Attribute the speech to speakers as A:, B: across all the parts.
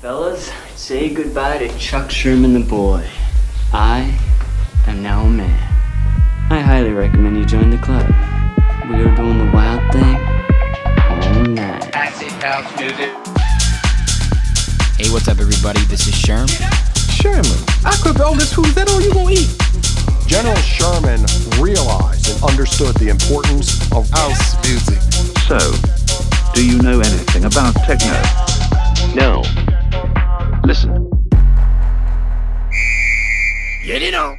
A: Fellas, say goodbye to Chuck Sherman the boy. I am now a man. I highly recommend you join the club. We are doing the wild thing all night.
B: Acid house music.
C: Hey, what's up, everybody? This is Sherm.
D: Sherman, I cooked all this food. Is that all you gonna eat?
E: General Sherman realized and understood the importance of house music.
F: So, do you know anything about techno?
E: No.
F: Listen.
B: Get it on.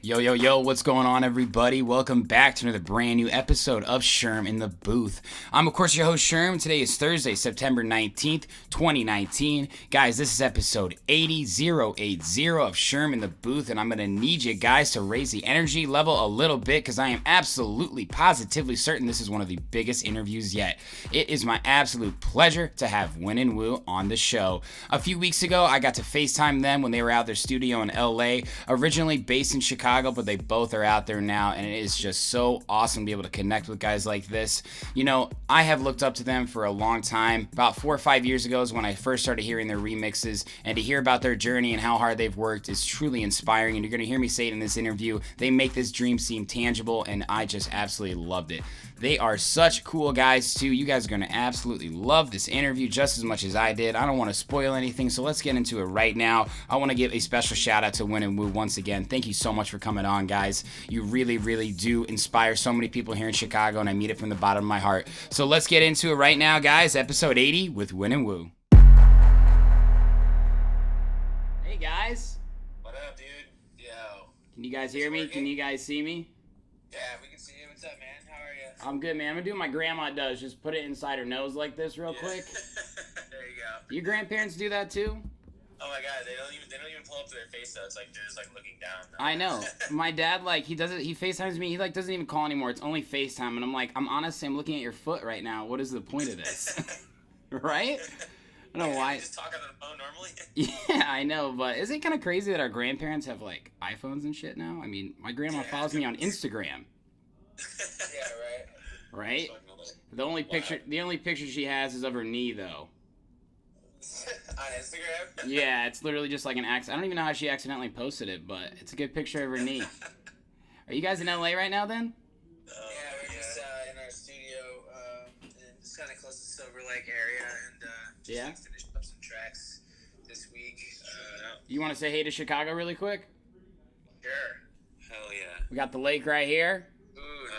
C: Yo, what's going on, everybody? Welcome back to another brand new episode of Sherm In The Booth. I'm, of course, your host, Sherm. Today is Thursday, September 19th, 2019. Guys, this is episode 80 of Sherm In The Booth, and I'm going to need you guys to raise the energy level a little bit because I am absolutely, positively certain this is one of the biggest interviews yet. It is my absolute pleasure to have Win and Woo on the show. A few weeks ago, I got to FaceTime them when they were out their studio in LA, originally based in Chicago, but they both are out there now, and it is just so awesome to be able to connect with guys like this. You know, I have looked up to them for a long time. About 4 or 5 years ago is when I first started hearing their remixes, and to hear about their journey and how hard they've worked is truly inspiring, and you're going to hear me say it in this interview. They make this dream seem tangible, and I just absolutely loved it. They are such cool guys too. You guys are going to absolutely love this interview just as much as I did. I don't want to spoil anything, so let's get into it right now. I want to give a special shout out to Win and Woo once again. Thank you so much for coming on, guys. You really, really do inspire so many people here in Chicago, and I mean it from the bottom of my heart. So let's get into it right now, guys. Episode 80 with Win and Woo. Hey, guys.
B: What up, dude? Yo.
C: Can you guys hear me? Can you guys see me?
B: Yeah, we can see you. What's up, man? How are you?
C: I'm good, man. I'm gonna do what my grandma does. Just put it inside her nose like this real quick.
B: There you go.
C: Your grandparents do that too?
B: Oh my god, they don't even pull up to their face though. It's like they're just like looking down.
C: I know. My dad, like, he FaceTimes me. He like doesn't even call anymore. It's only FaceTime, and I'm like, I'm honestly, I'm looking at your foot right now. What is the point of this? Right? I don't know why.
B: You just talk on the phone normally.
C: Yeah, I know, but isn't it kind of crazy that our grandparents have like iPhones and shit now? I mean, my grandma follows me on Instagram.
B: Yeah, right.
C: Right? The only picture she has is of her knee, though.
B: On Instagram?
C: Yeah, it's literally just like an accident. I don't even know how she accidentally posted it, but it's a good picture of her knee. Are you guys in LA right now, then?
B: Yeah, we're just in our studio, and just kind of close to Silver Lake area, and just like, finished up some tracks this week.
C: You want to say hey to Chicago really quick?
B: Sure. Hell yeah.
C: We got the lake right here.
B: Ooh,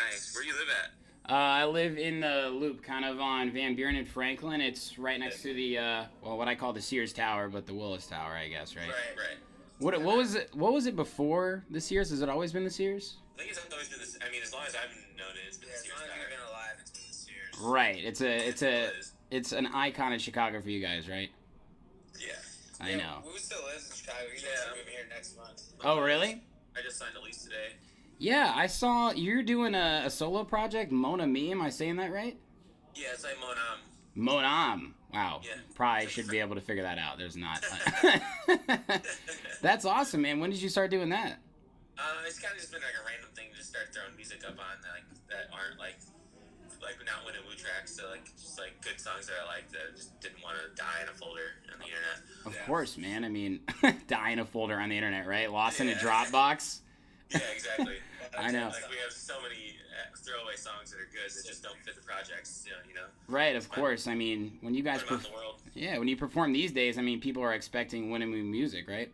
B: nice. Where do you live at?
C: I live in the Loop, kind of on Van Buren and Franklin. It's right next to the, what I call the Sears Tower, but the Willis Tower, I guess, right?
B: Right.
C: What was it? What was it before the Sears? Has it always been the Sears?
B: I think it's always been this. I mean, as long as I've known it, it's been the Sears. As long as you've been alive, it's been the Sears.
C: Right. It's an icon in Chicago for you guys, right?
B: Yeah.
C: I know.
B: Who still lives in Chicago? He's moving here next month.
C: Oh, really?
B: I just signed a lease today.
C: Yeah, I saw you're doing a solo project, Mona Me. Am I saying that right?
B: Yeah, it's like Monam.
C: Monam. Wow.
B: Yeah.
C: Probably should be able to figure that out. There's not. That's awesome, man. When did you start doing that?
B: It's kind of just been like a random thing to just start throwing music up on that aren't like not Win and Woo tracks. So like just like good songs that I like that just didn't want to die in a folder on the internet.
C: Of course, man. I mean, die in a folder on the internet, right? Lost in a Dropbox.
B: Yeah, exactly.
C: I know.
B: Like we have so many throwaway songs that are good that just don't fit the projects, you know.
C: Right, of course. I mean, when you guys when you perform these days, I mean, people are expecting Win and Woo music, right?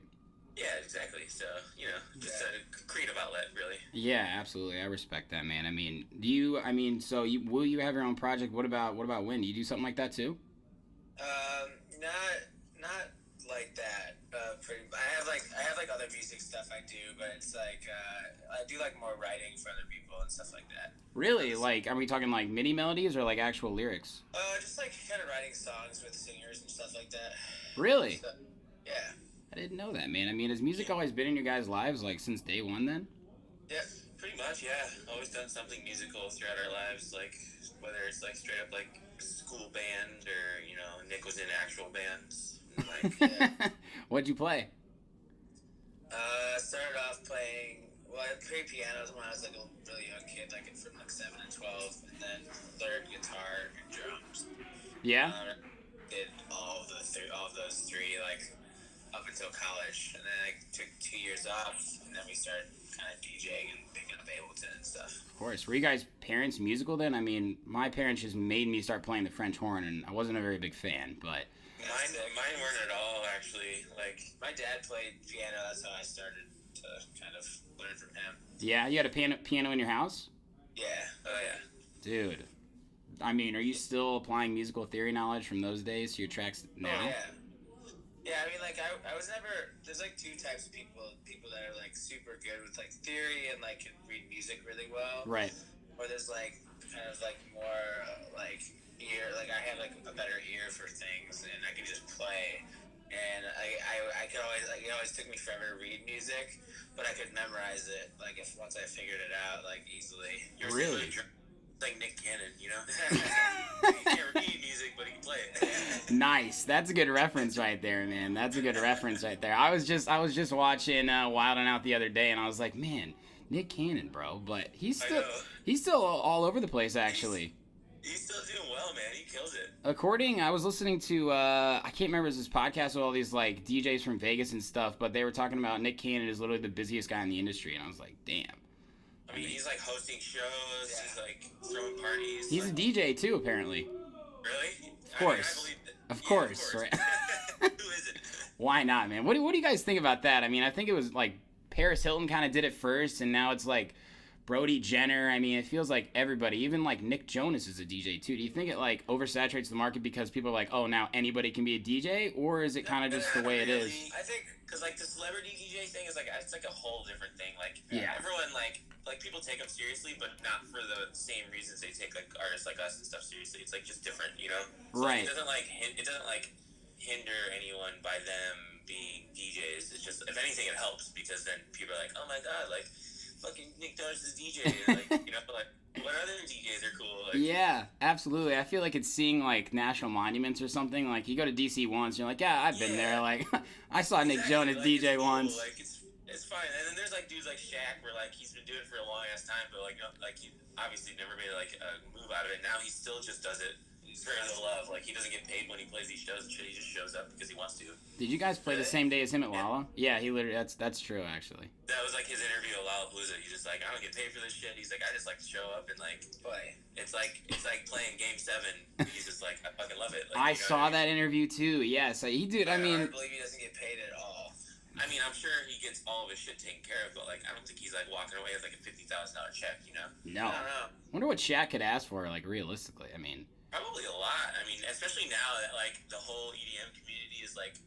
B: Yeah, exactly. So, you know, just a creative outlet, really.
C: Yeah, absolutely. I respect that, man. I mean, will you have your own project? What about Win? Do you do something like that too?
B: Not like that. I have like other music stuff I do, but it's like I do like more writing for other people and stuff like that.
C: Really? Like, are we talking like MIDI melodies or like actual lyrics?
B: Just like kind of writing songs with singers and stuff like that.
C: Really?
B: So, yeah.
C: I didn't know that, man. I mean, has music always been in your guys' lives like since day one then?
B: Yeah, pretty much. Yeah, always done something musical throughout our lives, like whether it's like straight up like school band or Nick was in actual bands. Like, yeah.
C: What'd you play?
B: Started off playing. Well, I played pianos when I was like a really young kid, like from like 7 and 12, and then learned guitar and drums.
C: Yeah.
B: Did all of those 3 like up until college, and then I took 2 years off, and then we started kind of DJing and picking up Ableton and stuff.
C: Of course. Were you guys parents musical then? I mean, my parents just made me start playing the French horn, and I wasn't a very big fan, but...
B: Mine weren't at all, actually. Like, my dad played piano, that's how I started to kind of learn from him.
C: Yeah? You had a piano in your house?
B: Yeah. Oh, yeah.
C: Dude. I mean, are you still applying musical theory knowledge from those days to your tracks now?
B: Oh, yeah. Yeah, I mean, like, I was never... There's, like, 2 types of people. People that are, like, super good with, like, theory and, like, can read music really well.
C: Right.
B: Or there's, like, kind of, like, more, like, ear... Like, I had, like, a better ear for things, and I could just play. And I could always... Like, it always took me forever to read music, but I could memorize it, like, once I figured it out, like, easily.
C: Really?
B: Like Nick Cannon, you know? He can't read music, but he can play it.
C: Nice. That's a good reference right there, man. That's a good reference right there. I was just watching Wild 'N Out the other day, and I was like, man, Nick Cannon, bro. But he's still all over the place, actually.
B: He's still doing well, man. He kills it.
C: I was listening to, I can't remember this podcast with all these, like, DJs from Vegas and stuff, but they were talking about Nick Cannon is literally the busiest guy in the industry, and I I was like, damn.
B: I mean, he's, like, hosting shows. Yeah. He's, like, throwing parties.
C: He's a DJ, too, apparently.
B: Really?
C: Of course.
B: I believe that.
C: Of course, right?
B: Who is it?
C: Why not, man? What do you guys think about that? I mean, I think it was, like, Paris Hilton kind of did it first, and now it's, like, Brody Jenner. I mean, it feels like everybody, even, like, Nick Jonas is a DJ, too. Do you think it, like, oversaturates the market because people are like, oh, now anybody can be a DJ? Or is it kind of just the way it is?
B: I think, because, like, the celebrity DJ thing is, like, it's, like, a whole different thing. Like,
C: yeah.
B: Everyone, like, people take them seriously, but not for the same reasons they take, like, artists like us and stuff seriously. It's, like, just different, you know? So,
C: right.
B: Like, it doesn't, like, hinder anyone by them being DJs. It's just, if anything, it helps, because then people are like, oh, my God, like, fucking Nick Jonas is DJ. Like, you know, like, what other DJs are cool? Like,
C: yeah, absolutely. I feel like it's seeing, like, national monuments or something. Like, you go to D.C. once, you're like, yeah, I've been there. Like, I saw Nick Jonas
B: like,
C: DJ
B: cool.
C: once.
B: Like, it's fine. And then there's, like, dudes like Shaq where, like, he's been doing it for a long-ass time, but, like, he obviously never made, like, a move out of it. Now he still just does it for the love. Like, he doesn't get paid when he plays these shows and shit. He just shows up because he wants to.
C: Did you guys play the same day as him at Lala? Yeah, he literally, that's true, actually.
B: That was, like, his interview at Lollapalooza. He's just like, I don't get paid for this shit. He's like, I just like to show up and, like, play. It's like playing Game 7. He's just like, I fucking love it. Like,
C: I saw that interview, too. Yes, he did. I mean...
B: I believe he doesn't get paid at all. I mean, I'm sure he gets all of his shit taken care of, but, like, I don't think he's, like, walking away with, like, a $50,000 check, you know?
C: No.
B: I don't know.
C: Wonder what Shaq could ask for, like, realistically. I mean...
B: Probably a lot. I mean, especially now that, like, the whole EDM community is, like,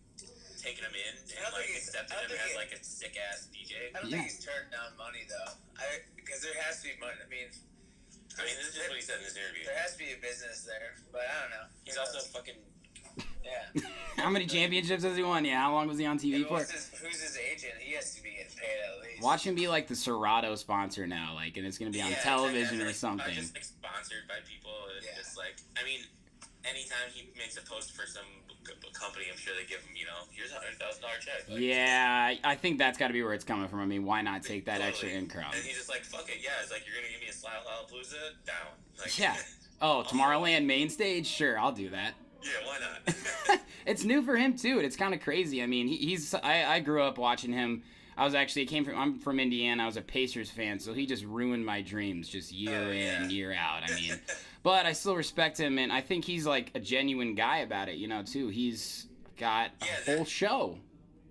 B: taking him in and, like, accepting him as, like, a sick-ass DJ. I don't think he's turned down money, though. Because there has to be money. I mean, this is just what he said in his interview. There has to be a business there, but I don't know. He's also fucking... Yeah.
C: How many championships has he won? Yeah, how long was he on TV for?
B: Who's his agent? He has to be getting paid at least.
C: Watch him be like the Serato sponsor now, like, and it's gonna be on television or something.
B: Just like sponsored by people, and just like, I mean, anytime he makes a post for some company, I'm sure they give him, you know, here's a $100,000 check. Like,
C: yeah, I think that's got to be where it's coming from. I mean, why not take that extra income?
B: And he's just like, fuck it, yeah. It's like, you're gonna give me a slot at Lollapalooza? Down. Like,
C: yeah. Oh, Tomorrowland main stage? Sure, I'll do that.
B: Yeah, why not?
C: It's new for him too, and it's kind of crazy. I mean, I grew up watching him. I'm from Indiana. I was a Pacers fan, so he just ruined my dreams just year in, year out. I mean, but I still respect him, and I think he's like a genuine guy about it, you know, too. He's got a whole show.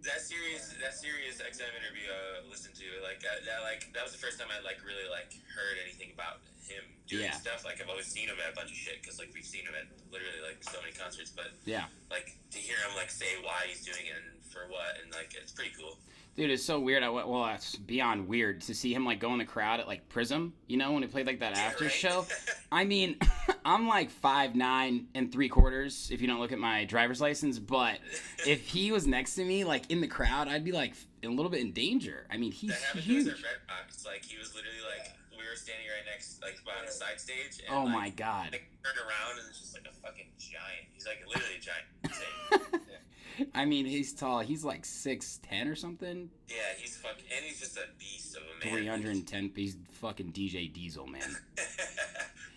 B: That Sirius XM interview I listened to, like that was the first time I like really like heard anything about him doing stuff. Like I've always seen him at a bunch of shit because like we've seen him at literally like so many concerts, but like to hear him like say why he's doing it and for what, and like it's pretty cool.
C: Dude, it's so weird. Well, it's beyond weird to see him like go in the crowd at like Prism, you know, when he played like that after show. I mean, I'm like 5'9" and 3/4 if you don't look at my driver's license. But if he was next to me, like in the crowd, I'd be like a little bit in danger. I mean, he's huge.
B: At Red Rocks, like he was literally like we were standing right next, like behind the side stage. And,
C: oh
B: like,
C: my god!
B: Like, turned around and it's just like a fucking giant. He's like literally a giant. Insane.
C: I mean, he's tall. He's like 6'10" or something.
B: Yeah, he's fucking, and he's just a beast of a man.
C: 310. He's fucking DJ Diesel, man.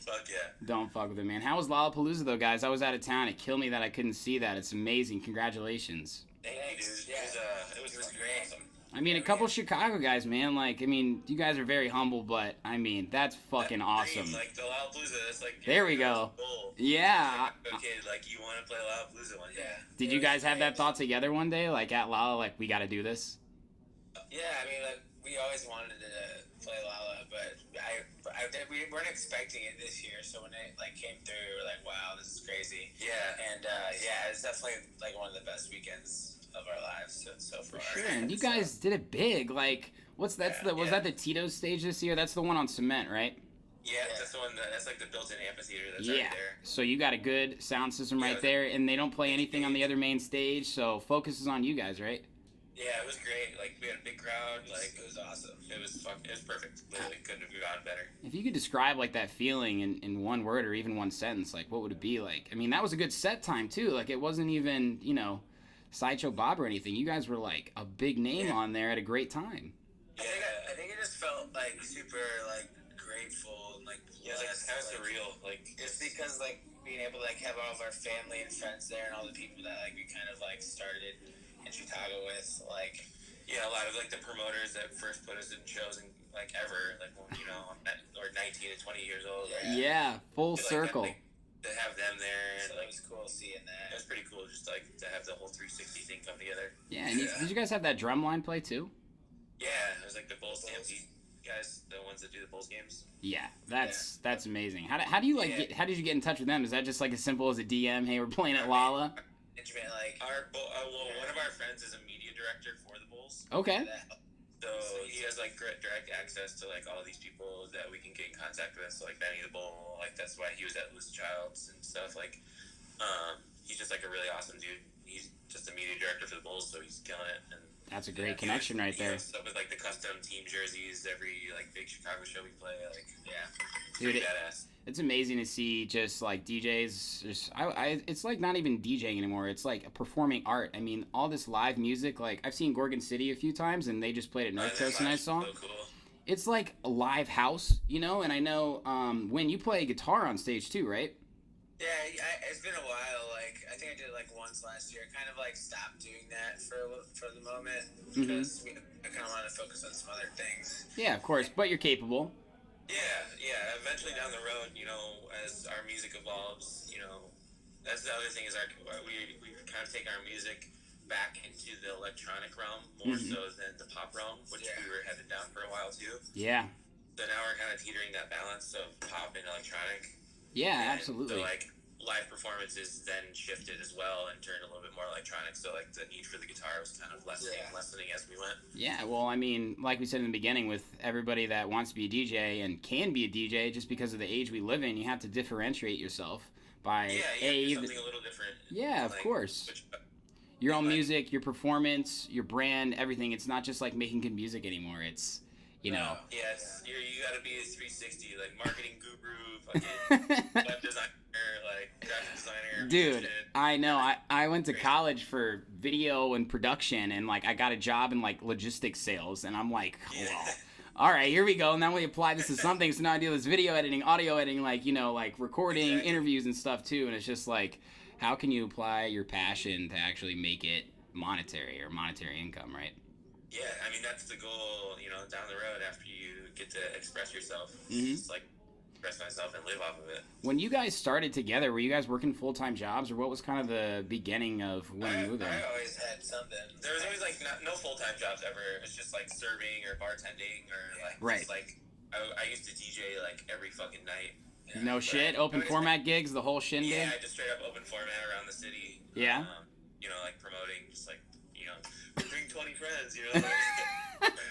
B: Fuck yeah.
C: Don't fuck with it, man. How was Lollapalooza, though, guys? I was out of town. It killed me that I couldn't see that. It's amazing. Congratulations.
B: Thank you, dude. Yeah. It was great. Awesome.
C: I mean, a couple Chicago guys, man. Like, I mean, you guys are very humble, but, I mean, that's fucking awesome.
B: Like, the Lollapalooza, that's like...
C: There we go.
B: Goal.
C: Yeah.
B: Okay, like, you want to play Lollapalooza one day. Yeah.
C: Did you guys have that thought together one day? Like, at Lolla, like, we gotta do this?
B: Yeah, I mean, like, we always wanted to play Lolla, but we weren't expecting it this year, so when it, like, came through, we were like, wow, this is crazy. Yeah. And, yeah, it's definitely, like, one of the best weekends of our lives so far.
C: For sure, and you guys did it big. Like, was that the Tito's stage this year? That's the one on cement, right?
B: Yeah, that's the one. That's like the built-in amphitheater that's right there.
C: So you got a good sound system right there, and they don't play anything on the other main stage, so focus is on you guys, right?
B: Yeah, it was great. Like, we had a big crowd. Like, it was awesome. It was perfect. Literally couldn't have gotten better.
C: If you could describe, like, that feeling in one word or even one sentence, like, what would it be like? I mean, that was a good set time, too. Like, it wasn't even, you know, Sideshow Bob or anything. You guys were, like, a big name on there at a great time.
B: Yeah, I think it just felt, like, super, like, grateful and, like, blessed. Yeah, it's kind of surreal. Like, it's because, like, being able to, like, have all of our family and friends there and all the people that, like, we kind of, like, started in Chicago with, like, yeah, a lot of, like, the promoters that first put us in shows and, like, ever, like, you know, or 19 to 20 years old. Right?
C: Yeah, full circle.
B: To have them there, and, like, it was cool seeing that. It was pretty cool just, like, to have the whole 360 thing come together.
C: Yeah, and did you guys have that drum line play, too?
B: Yeah, it was, like, the Bulls Stampede guys, the ones that do the Bulls games.
C: Yeah, that's amazing. How do you, like, how did you get in touch with them? Is that just, like, as simple as a DM, hey, we're playing at Lolla?
B: Like, one of our friends is a media director for the Bulls.
C: Okay.
B: So he has, like, direct access to, like, all these people that we can get in contact with. So, like, Benny the Bull, like, that's why he was at Loose Childs and stuff. Like, he's just, like, a really awesome dude. He's just a media director for the Bulls, so he's killing it. And
C: that's a great connection right there.
B: Stuff with, like, the custom team jerseys, every, like, big Chicago show we play. Like, yeah.
C: Dude,
B: badass.
C: It's amazing to see just, like, DJs. It's, like, not even DJing anymore. It's, like, a performing art. I mean, all this live music. Like, I've seen Gorgon City a few times, and they just played at North Coast, and I saw.
B: So cool.
C: It's, like, a live house, you know? And I know, when you play guitar on stage, too, right?
B: Yeah, it's been a while. Like, I think I did it, like, once last year. I kind of, like, stopped doing that for the moment because I kind of wanted to focus on some other things.
C: Yeah, of course, but you're capable.
B: Yeah. Eventually down the road, you know, as our music evolves, you know, that's the other thing is we kind of take our music back into the electronic realm more so than the pop realm, which we were headed down for a while too.
C: Yeah.
B: So now we're kind of teetering that balance of pop and electronic.
C: Yeah,
B: and
C: absolutely.
B: So, like, live performances then shifted as well and turned a little bit more electronic. So, like, the need for the guitar was kind of lessening as we went.
C: Yeah, well, I mean, like we said in the beginning, with everybody that wants to be a DJ and can be a DJ, just because of the age we live in, you have to differentiate yourself by
B: something a little different.
C: Yeah, of course. Your own music, your performance, your brand, everything. It's not just like making good music anymore. It's, you know.
B: Yeah, you got to be a 360, like marketing guru, fucking web designer, like graphic designer.
C: Dude, I know. I went to college for video and production, and like I got a job in like logistics sales, and I'm like, well, all right, here we go. Now we apply this to something. So now I do this video editing, audio editing, like, you know, like recording interviews and stuff too. And it's just like, how can you apply your passion to actually make it monetary or monetary income, right?
B: Yeah, I mean, that's the goal, you know, down the road after you get to express yourself. Just, like, express myself and live off of it.
C: When you guys started together, were you guys working full-time jobs, or what was kind of the beginning of when you moved there?
B: I always had something. There was always, like, no full-time jobs ever. It was just, like, serving or bartending or, like, just, like, I used to DJ, like, every fucking night.
C: You know, shit? Open format gigs, the whole shindig?
B: Yeah, I just straight up open format around the city.
C: Yeah?
B: You know, like, promoting, just, like, you know, bring 20 friends, you know?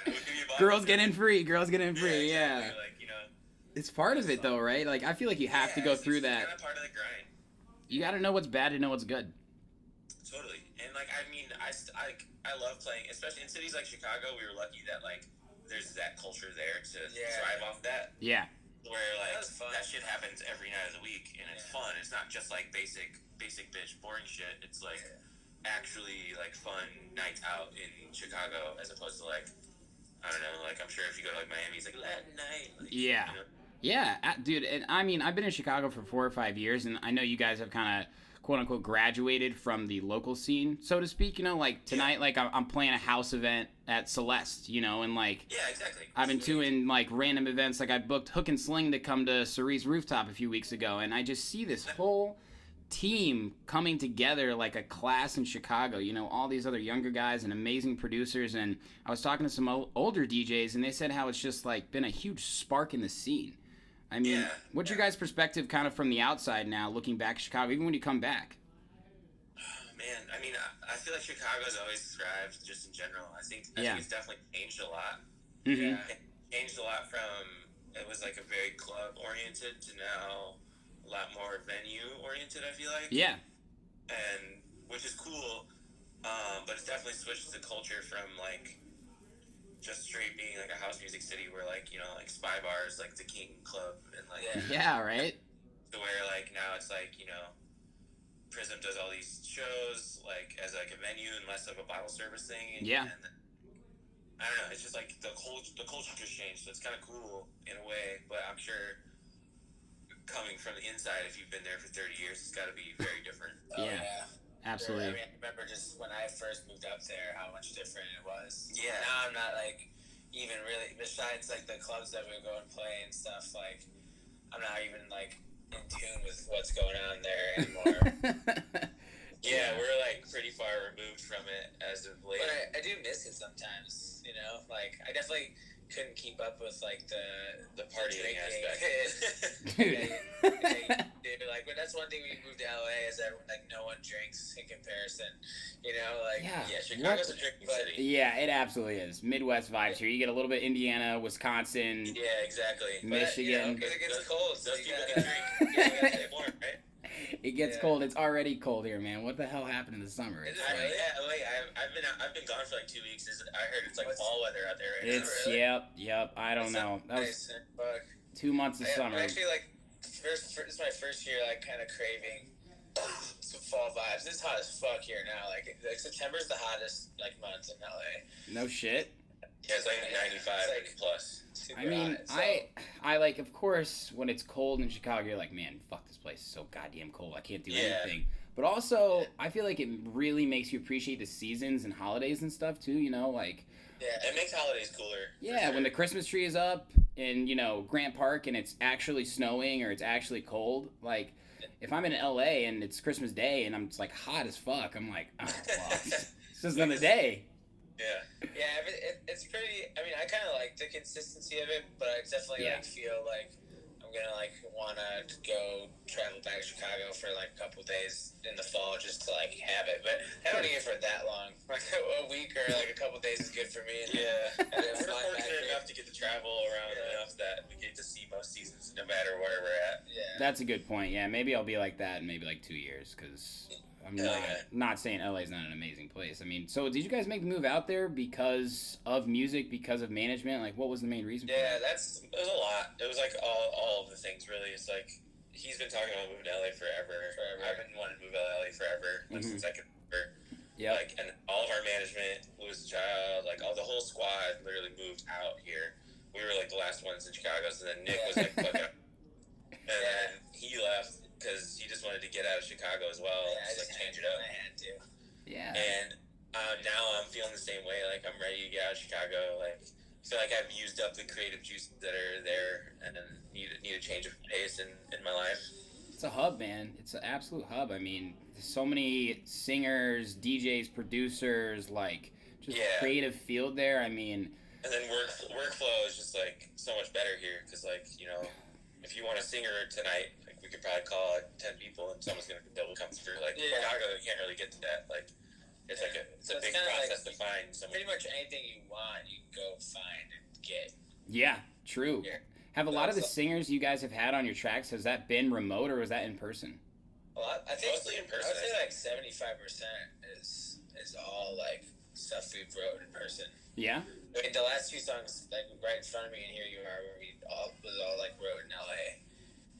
B: Like,
C: girls get in free, yeah.
B: Like, you know.
C: It's part of it, though, right? Like, I feel like you have to go through that.
B: It's kind of part of the grind.
C: You gotta know what's bad to know what's good.
B: Totally. And, like, I mean, I love playing, especially in cities like Chicago. We were lucky that, like, there's that culture there to thrive off that.
C: Yeah.
B: Where, like, that shit happens every night of the week, and it's fun. It's not just, like, basic bitch, boring shit. It's, like, actually, like, fun nights out in Chicago, as opposed to, like, I don't know, like, I'm sure if you go to, like, Miami, it's, like, Latin night. Like,
C: yeah.
B: You know?
C: Yeah, dude. And I mean, I've been in Chicago for 4 or 5 years, and I know you guys have kind of quote unquote graduated from the local scene, so to speak. You know, like tonight, like I'm playing a house event at Celeste. You know, and like
B: Yeah, exactly.
C: I've been doing like random events. Like I booked Hook and Sling to come to Cerise Rooftop a few weeks ago, and I just see this whole team coming together like a class in Chicago. You know, all these other younger guys and amazing producers. And I was talking to some older DJs, and they said how it's just like been a huge spark in the scene. I mean, what's your guys' perspective kind of from the outside now, looking back at Chicago, even when you come back?
B: Man, I mean, I feel like Chicago's always thrived just in general. I think it's definitely changed a lot.
C: Mm-hmm.
B: Yeah, it changed a lot from, it was like a very club-oriented to now a lot more venue-oriented, I feel like.
C: Yeah.
B: And, which is cool, but it's definitely switched the culture from, like, just straight being, like, a house music city where, like, you know, like, Spy Bar's, like, the king club, and, like...
C: Yeah, right?
B: To where, like, now it's, like, you know, Prism does all these shows, like, as, like, a venue and less of a bottle service thing. And,
C: yeah.
B: And, I don't know, it's just, like, the culture just changed, so it's kind of cool in a way, but I'm sure coming from the inside, if you've been there for 30 years, it's got to be very different.
C: Yeah. Absolutely.
G: Sure. I mean, I remember just when I first moved up there, how much different it was.
B: Yeah.
G: Now I'm not, like, even really, besides, like, the clubs that we go and play and stuff, like, I'm not even, like, in tune with what's going on there anymore.
B: Yeah, we're, like, pretty far removed from it as of late.
G: But I do miss it sometimes, you know? Like, I definitely couldn't keep up with, like, the
B: partying aspect.
G: Dude, like, but that's one thing we moved to LA is that, like, no one drinks in comparison, you know? Like,
C: yeah,
B: Chicago's a drinking city.
C: Yeah, it absolutely is. Midwest vibes here. You get a little bit Indiana, Wisconsin.
B: Yeah, exactly.
C: Michigan.
G: Because it gets cold, so
B: those
G: you
B: people
G: gotta
B: can drink. Yeah, you gotta stay warm, right?
C: It gets cold. It's already cold here, man. What the hell happened in the summer? It's
B: I've been gone for like 2 weeks. I heard it's like fall weather out there right now.
C: It's
B: Really?
C: yep. I don't know. That was
G: Fuck.
C: 2 months of summer.
G: I'm actually, like, this is my first year, like, kind of craving some fall vibes. It's hot as fuck here now. Like September's the hottest, like, month in LA.
C: No shit.
B: Yeah, it's like 95
G: like,
B: plus.
C: I mean,
G: hot, so.
C: I like, of course, when it's cold in Chicago, you're like, man, fuck, this place is so goddamn cold. I can't do anything. But also, I feel like it really makes you appreciate the seasons and holidays and stuff, too, you know? Like,
B: yeah, it makes holidays cooler.
C: Yeah, when the Christmas tree is up in, you know, Grant Park and it's actually snowing or it's actually cold, like, if I'm in LA and it's Christmas Day and I'm just, like, hot as fuck, I'm like, oh, fuck. It's just another day.
G: Yeah, it's pretty. I mean, I kind of like the consistency of it, but I definitely like feel like I'm gonna like wanna go travel back to Chicago for like a couple of days in the fall just to like have it. But I don't need it for that long. Like a week or like a couple of days is good for me.
B: Yeah, we're fortunate enough to get to travel around enough that we get to see most seasons no matter where we're at.
G: Yeah,
C: that's a good point. Yeah, maybe I'll be like that in maybe like 2 years because. I'm not saying LA's not an amazing place. I mean, so did you guys make the move out there because of music, because of management? Like, what was the main reason for that?
B: It was a lot. It was like all of the things, really. It's like, he's been talking about moving to LA forever. I've been wanting to move to LA forever, like, since I could remember.
C: Yeah.
B: Like, and all of our management, Louis Child, like, all the whole squad literally moved out here. We were like the last ones in Chicago, so then Nick was like, fuck up. And then he left because he just wanted to get out of Chicago as well.
G: Yeah,
B: just like change it up.
G: I had to.
C: Yeah.
B: And now I'm feeling the same way. Like, I'm ready to get out of Chicago. Like, I feel like I've used up the creative juices that are there, and then need a change of pace in my life.
C: It's a hub, man. It's an absolute hub. I mean, there's so many singers, DJs, producers, like, just creative field there. I mean...
B: And then workflow is just, like, so much better here, because, like, you know, if you want a singer tonight, like, we could probably call, like, 10 people, and someo's going to double come through. Like, Chicago, you can't really get to that. Like, it's like it's a big process to find someone.
G: Pretty much anything you want, you can go find and get.
C: Yeah, true. Yeah. Have a lot of the singers you guys have had on your tracks, has that been remote or was that in person?
G: A lot. I think
B: mostly in person.
G: I would say like 75% is all like stuff we've wrote in person.
C: Yeah.
G: I mean, the last two songs, like right in front of me and Here You Are, was all like wrote in LA,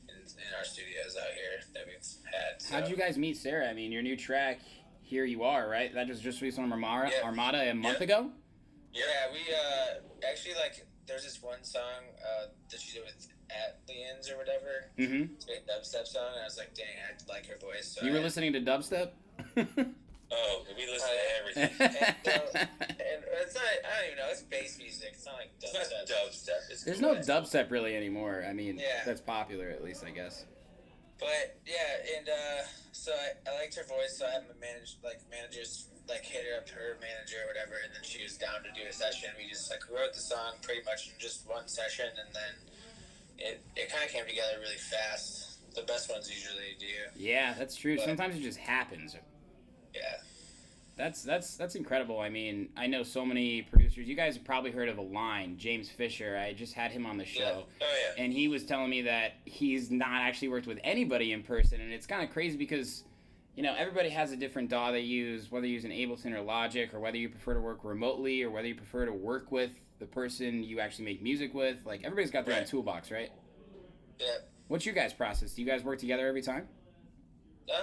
G: in our studios out here that we've had. So.
C: How'd you guys meet Sarah? I mean, your new track, Here You Are, right? That was just released on Armada a month ago.
G: Yeah, we actually like. There's this one song that she did with At the Ends or whatever.
C: Mm-hmm.
G: It's a dubstep song, and I was like, dang, I like her voice. So
C: You were listening to dubstep?
B: Oh, we listen to everything.
G: And it's not, I don't even know, it's bass music. It's not like
B: It's not
G: dubstep.
B: dubstep. It's
C: There's
B: cool.
C: no dubstep really anymore. I mean,
G: Yeah.
C: that's popular at least, I guess.
G: But yeah, and so I liked her voice, so I had my managers like hit her up, her manager or whatever, and then she was down to do a session. We just like wrote the song pretty much in just one session, and then it kind of came together really fast. The best ones usually do.
C: Yeah, that's true.
G: But-
C: Sometimes it just happens.
G: Yeah.
C: That's incredible. I mean, I know so many producers. You guys have probably heard of Align, James Fisher. I just had him on the show.
B: Yeah. Oh, yeah.
C: And he was telling me that he's not actually worked with anybody in person. And it's kind of crazy because, you know, everybody has a different DAW they use, whether you're using Ableton or Logic, or whether you prefer to work remotely, or whether you prefer to work with the person you actually make music with. Like, everybody's got their own
B: Right.
C: toolbox, right?
G: Yeah.
C: What's your guys' process? Do you guys work together every time?
G: Not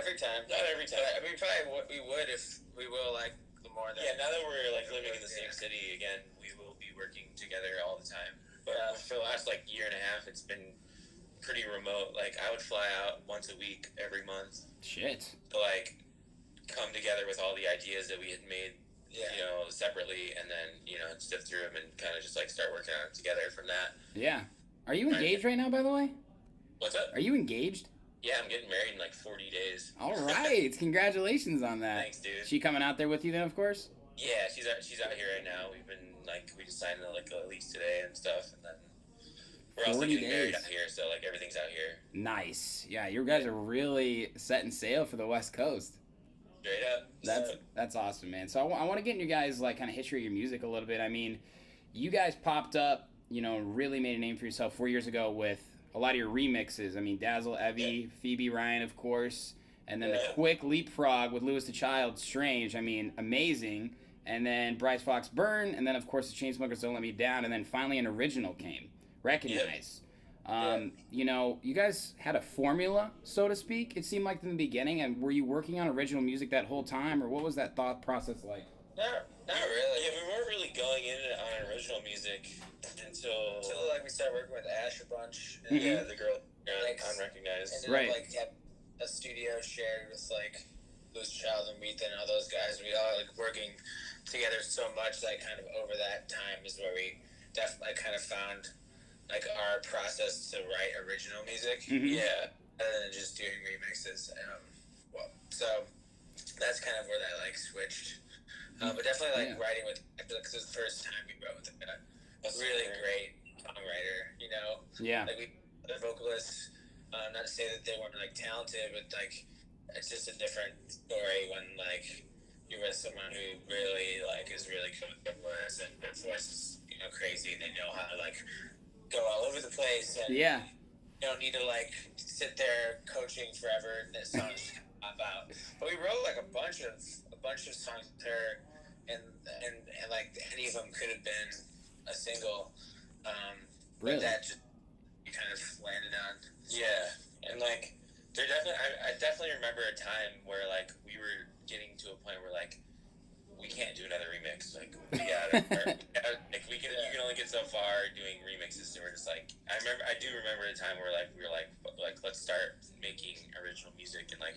G: every time.
B: Not every time.
G: But, I mean, probably we would if we will, like, the more that...
B: Yeah, now that we're like living in the same city again, we will be working together all the time. But for the last like year and a half, it's been pretty remote. Like I would fly out once a week every month
C: Shit.
B: to like come together with all the ideas that we had made,
G: Yeah.
B: you know, separately, and then sift through them and kind of just like start working on it together from that.
C: Yeah. Are you engaged right now, by the way?
B: What's up?
C: Are you engaged?
B: Yeah, I'm getting married in like 40 days.
C: All right. Congratulations on that.
B: Thanks, dude.
C: She coming out there with you then, of course?
B: Yeah, she's out here right now. We just signed like a lease today and stuff, and then we're also
C: 40
B: getting married
C: days.
B: out here, so like everything's out here.
C: Nice. Yeah, you guys are really setting sail for the West Coast.
B: Straight up.
C: That's awesome, man. So I want to get in your guys' like kind of history of your music a little bit. I mean, you guys popped up, you know, really made a name for yourself 4 years ago with a lot of your remixes. I mean, Dazzle, Evie, Phoebe Ryan, of course, and then the quick leapfrog with Louis the Child, Strange. I mean, amazing. And then Bryce Fox, Burn, and then of course the Chainsmokers, Don't Let Me Down, and then finally an original came, Recognize. You know, you guys had a formula, so to speak. It seemed like in the beginning, and were you working on original music that whole time, or what was that thought process like?
G: Not really.
B: Yeah, we weren't really going in on original music until
G: like we started working with Ash a bunch. And
C: Mhm.
B: the girl
G: Like,
B: unrecognized.
G: ended
C: Right.
G: up like had a studio shared with like Louis Child and Ethan and all those guys. We all like working together so much that kind of over that time is where we definitely kind of found like our process to write original music.
C: Mhm.
G: Yeah, other than just doing remixes. So that's kind of where that like switched. But definitely like writing with, because it was the first time we wrote with a really great songwriter, you know?
C: Yeah.
G: Like the vocalists, not to say that they weren't like talented, but like it's just a different story when like you're with someone who really like is really good with their voice, and their voice is, you know, crazy, and they know how to like go all over the place, and
C: Yeah.
G: you don't need to like sit there coaching forever and that song just pop out. But we wrote like a bunch of songs with her, and like any of them could have been a single.
C: Really?
G: But that just we kind of landed on.
B: Yeah, and like there definitely, I definitely remember a time where like we were getting to a point where like we can't do another remix. Like we gotta, like you can only get so far doing remixes. So we're just like, I do remember a time where like we were like let's start making original music and like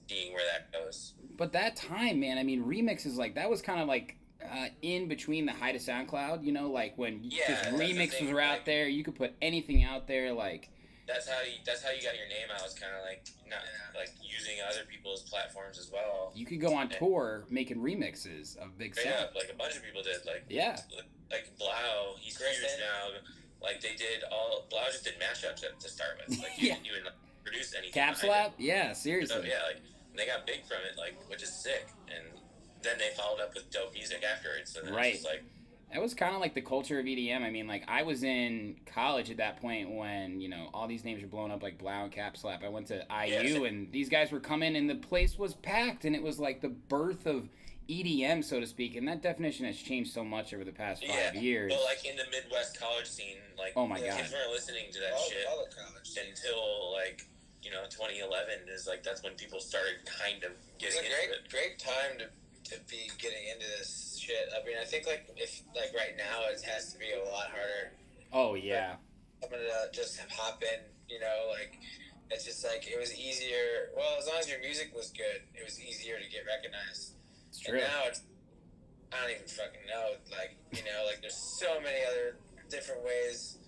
B: seeing where that goes.
C: But that time, man, I mean, remixes, like, that was kind of like in between the height of SoundCloud, you know, like when just
B: that's the
C: remixes
B: thing,
C: were out
B: like-
C: there, you could put anything out there, like,
B: That's how you got your name out. Was kind of like not like using other people's platforms as well.
C: you could go on tour making remixes of big
B: Straight
C: songs.
B: up, like a bunch of people did. Like
C: Yeah.
B: like Blau, he's huge
G: Griffin.
B: now. Like they did Blau just did mashups to start with. Like he didn't even like, produce anything.
C: Cap
B: behind
C: Slap?
B: it.
C: Yeah,
B: So
C: seriously.
B: yeah, like and they got big from it, like which is sick. And then they followed up with dope music afterwards. So then
C: Right.
B: it's just like
C: That was kind of like the culture of EDM. I mean, like, I was in college at that point when, you know, all these names were blowing up, like Blau and Cap Slap. I went to IU, and these guys were coming, and the place was packed, and it was like the birth of EDM, so to speak. And that definition has changed so much over the past 5 years.
B: But like in the Midwest college scene, like
C: Oh my God.
B: kids weren't listening to that
G: All
B: shit
G: the college.
B: until like 2011 is like that's when people started kind of
G: It's
B: getting
G: a
B: into it.
G: great time to be getting into this shit. I mean, I think like if like right now it has to be a lot harder.
C: Oh, yeah.
G: I'm gonna just hop in, you know, like it's just like it was easier. Well, as long as your music was good, it was easier to get recognized.
C: It's true.
G: And now I don't even fucking know. Like, you know, like there's so many other different ways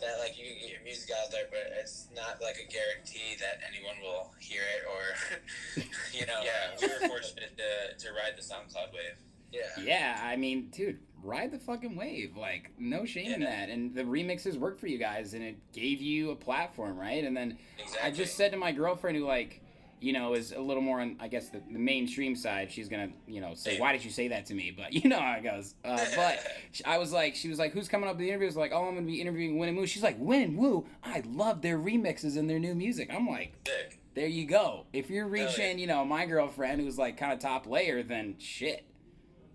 G: that like you can get your music out there, but it's not like a guarantee that anyone will hear it or, you know.
B: Yeah, we were fortunate to ride the SoundCloud wave.
G: Yeah.
C: Yeah, I mean, dude, ride the fucking wave. Like, no shame in that. And the remixes worked for you guys, and it gave you a platform, right? And then I just said to my girlfriend, who, like, you know, is a little more on, I guess, the mainstream side, she's gonna, you know, say, why did you say that to me? But you know how it goes. But she was like, who's coming up with the interview? I was like, oh, I'm gonna be interviewing Win and Woo. She's like, Win and Woo? I love their remixes and their new music. I'm like,
B: Sick.
C: there you go. If you're reaching, you know, my girlfriend who's like kind of top layer, then shit.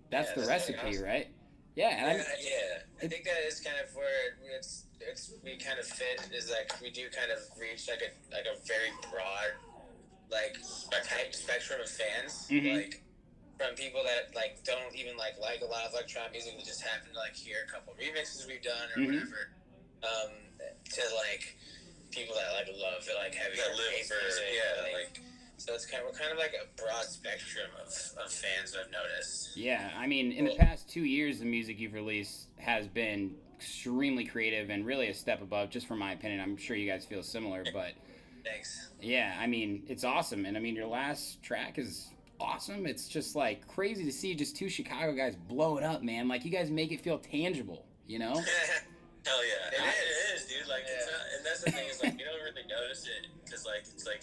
C: That's the recipe,
B: awesome.
C: right? Yeah, and
G: I think that is kind of where we kind of fit. Is like we do kind of reach like a very broad like spectrum of fans.
C: Mm-hmm.
G: Like from people that like don't even like a lot of electronic music, that just happen to like hear a couple remixes we've done or whatever. To like people that like love it, like heavy music. Like. So it's we're kind of like a broad spectrum of fans, I've noticed.
C: Yeah, I mean, in the past 2 years, the music you've released has been extremely creative and really a step above, just from my opinion. I'm sure you guys feel similar, but...
G: Thanks.
C: Yeah, I mean, it's awesome. And I mean, your last track is awesome. It's just like crazy to see just two Chicago guys blow it up, man. Like, you guys make it feel tangible, you know?
B: Hell yeah. It is, dude. Like, it's not, and that's the thing, is like, you don't really notice it, because like, it's like,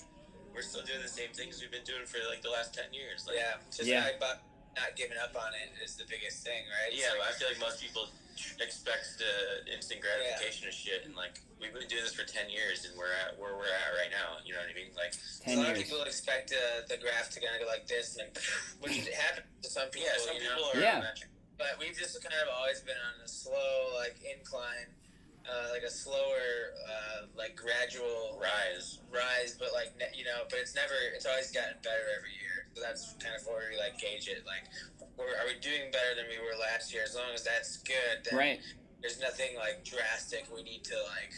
B: we're still doing the same things we've been doing for like the last 10 years. Like,
G: like, but not giving up on it is the biggest thing, right?
B: Yeah, but I feel like most people expect the instant gratification of shit, and like we've been doing this for 10 years, and we're at where we're at right now. You know what I mean? Like
C: 10
G: a lot
C: years.
G: of people expect the graph to kind of go like this, and then which happens to some people.
B: Yeah, some people are on that.
G: But we've just kind of always been on a slow like incline. Like a slower, like gradual rise, but like you know, but it's always gotten better every year. So that's kind of where we like gauge it. Like, are we doing better than we were last year? As long as that's good, then there's nothing like drastic we need to like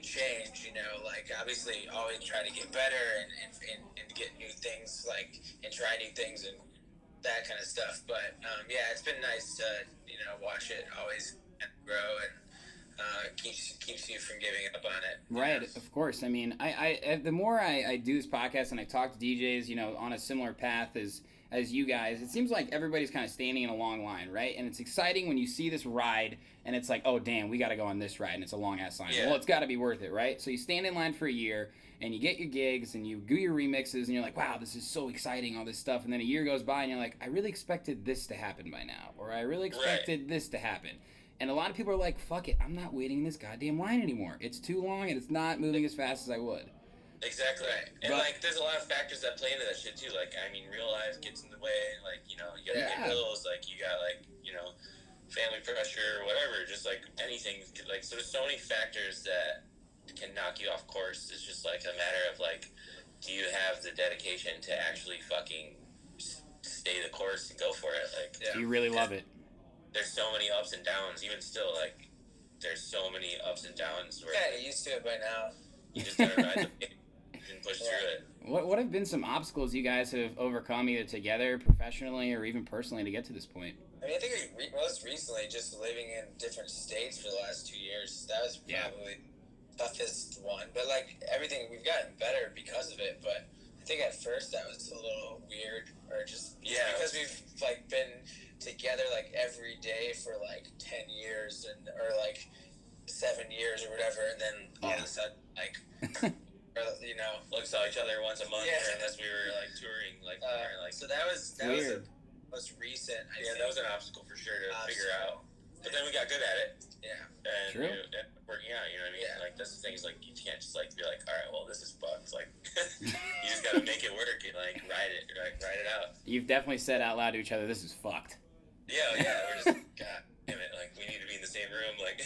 G: change. You know, like obviously always try to get better and get new things, like and try new things and that kind of stuff. But yeah, it's been nice to watch it always grow and. Keeps you from giving up on it.
C: Right, of course. I mean, I the more I do this podcast and I talk to DJs, you know, on a similar path as you guys, it seems like everybody's kind of standing in a long line, right? And it's exciting when you see this ride and it's like, oh, damn, we got to go on this ride, and it's a long-ass line. Yeah. Well, it's got to be worth it, right? So you stand in line for a year, and you get your gigs, and you do your remixes, and you're like, wow, this is so exciting, all this stuff. And then a year goes by, and you're like, I really expected this to happen by now, or I really expected this to happen. And a lot of people are like, fuck it, I'm not waiting in this goddamn line anymore. It's too long, and it's not moving as fast as I would.
B: Exactly. And, like, there's a lot of factors that play into that shit, too. Like, I mean, real life gets in the way. Like, you know, you gotta pay bills. Like, you got, like, you know, family pressure or whatever. Just, like, anything. Like, so there's so many factors that can knock you off course. It's just, like, a matter of, like, do you have the dedication to actually fucking stay the course and go for it? Like,
C: do you really love it?
B: There's so many ups and downs. Even still, like, there's so many ups and downs. Where,
G: yeah, you're used to it by now.
B: You just gotta ride the wave and push through it.
C: What have been some obstacles you guys have overcome, either together, professionally, or even personally, to get to this point?
G: I mean, I think most recently, just living in different states for the last 2 years, that was probably the toughest one. But, like, everything, we've gotten better because of it. But I think at first that was a little weird, or just because we've, like, been together, like, every day for, like, 10 years or, like, 7 years or whatever, and then all of a sudden, like... you know,
B: saw each other once a month, unless we were like touring, like
G: so that was the most recent. I think.
B: That was an obstacle for sure to figure out. But then we got good at it.
G: Yeah,
B: and working out. You know what I mean? Yeah. Like that's the thing is like you can't just like be like, all right, well this is fucked. Like you just gotta make it work and like ride it out.
C: You've definitely said out loud to each other, "This is fucked."
B: Yeah, we're just God damn it, like we need to be in the same room, like.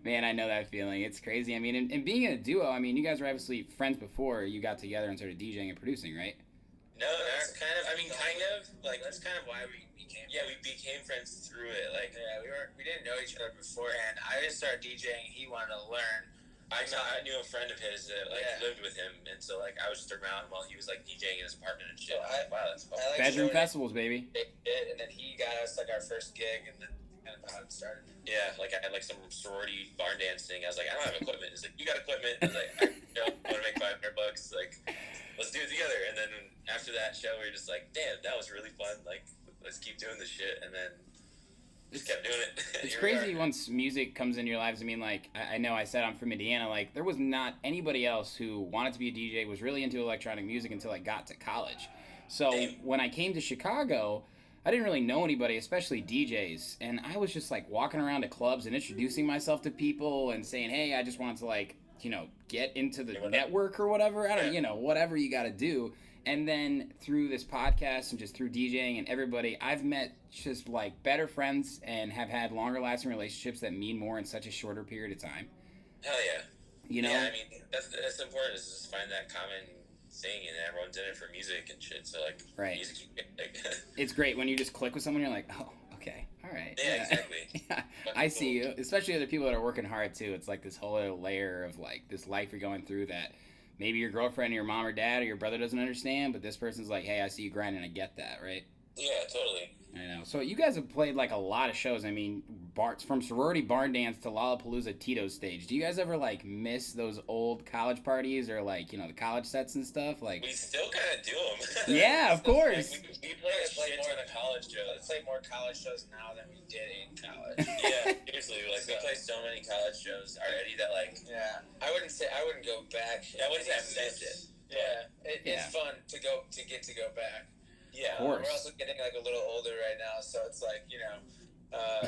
C: Man, I know that feeling. It's crazy. I mean, and being in a duo, I mean, you guys were obviously friends before you got together and started DJing and producing, right?
B: No, that's kind of. I mean, kind of. Like
G: that's kind of why we became
B: Yeah, we became friends through it. Like,
G: yeah, we didn't know each other beforehand. I just started DJing. He wanted to learn.
B: I knew a friend of his that lived with him, and so like I was just around while he was like DJing in his apartment and shit.
G: So
B: I was like, wow, that's fun.
C: Bedroom festivals, baby.
G: And then he got us like our first gig, and then kind of how it started.
B: Yeah, like I had like some sorority barn dance thing. I was like, I don't have equipment. He's like, you got equipment? I was like, I want to make $500. Like, let's do it together. And then after that show, we were just like, damn, that was really fun. Like, let's keep doing this shit. And then just kept doing it.
C: It's crazy once music comes into your lives. I mean, like, I know I said I'm from Indiana. Like, there was not anybody else who wanted to be a DJ, was really into electronic music until I got to college. So when I came to Chicago, I didn't really know anybody, especially DJs. And I was just, like, walking around to clubs and introducing myself to people and saying, hey, I just wanted to, like, you know, get into the network or whatever. I don't, you know, whatever you got to do. And then through this podcast and just through DJing and everybody, I've met just like better friends and have had longer lasting relationships that mean more in such a shorter period of time.
B: Hell yeah.
C: You know?
B: Yeah, I mean, that's important is just find that common thing, and everyone's in it for music and shit. So, like,
C: right.
B: Music, like,
C: it's great when you just click with someone, you're like, oh, okay, all right.
B: Yeah, exactly.
C: Yeah, I see you. Especially other people that are working hard, too. It's like this whole other layer of, like, this life you're going through that maybe your girlfriend or your mom or dad or your brother doesn't understand, but this person's like, hey, I see you grinding, I get that, right?
B: Yeah, totally.
C: I know. So you guys have played like a lot of shows. I mean, from sorority barn dance to Lollapalooza Tito's stage. Do you guys ever like miss those old college parties or like, you know, the college sets and stuff? Like,
B: we still kind of do them.
C: Yeah, of course.
B: Like, we play a shit ton of college shows.
G: We play more college shows now than we did in college.
B: Yeah, seriously. Like, we play so many college shows already that, like...
G: Yeah. I wouldn't go back.
B: I wouldn't say I missed it.
G: Yeah. It's fun to get to go back. Yeah.
C: Of course.
G: We're also getting, like, a little older right now, so it's like, you know,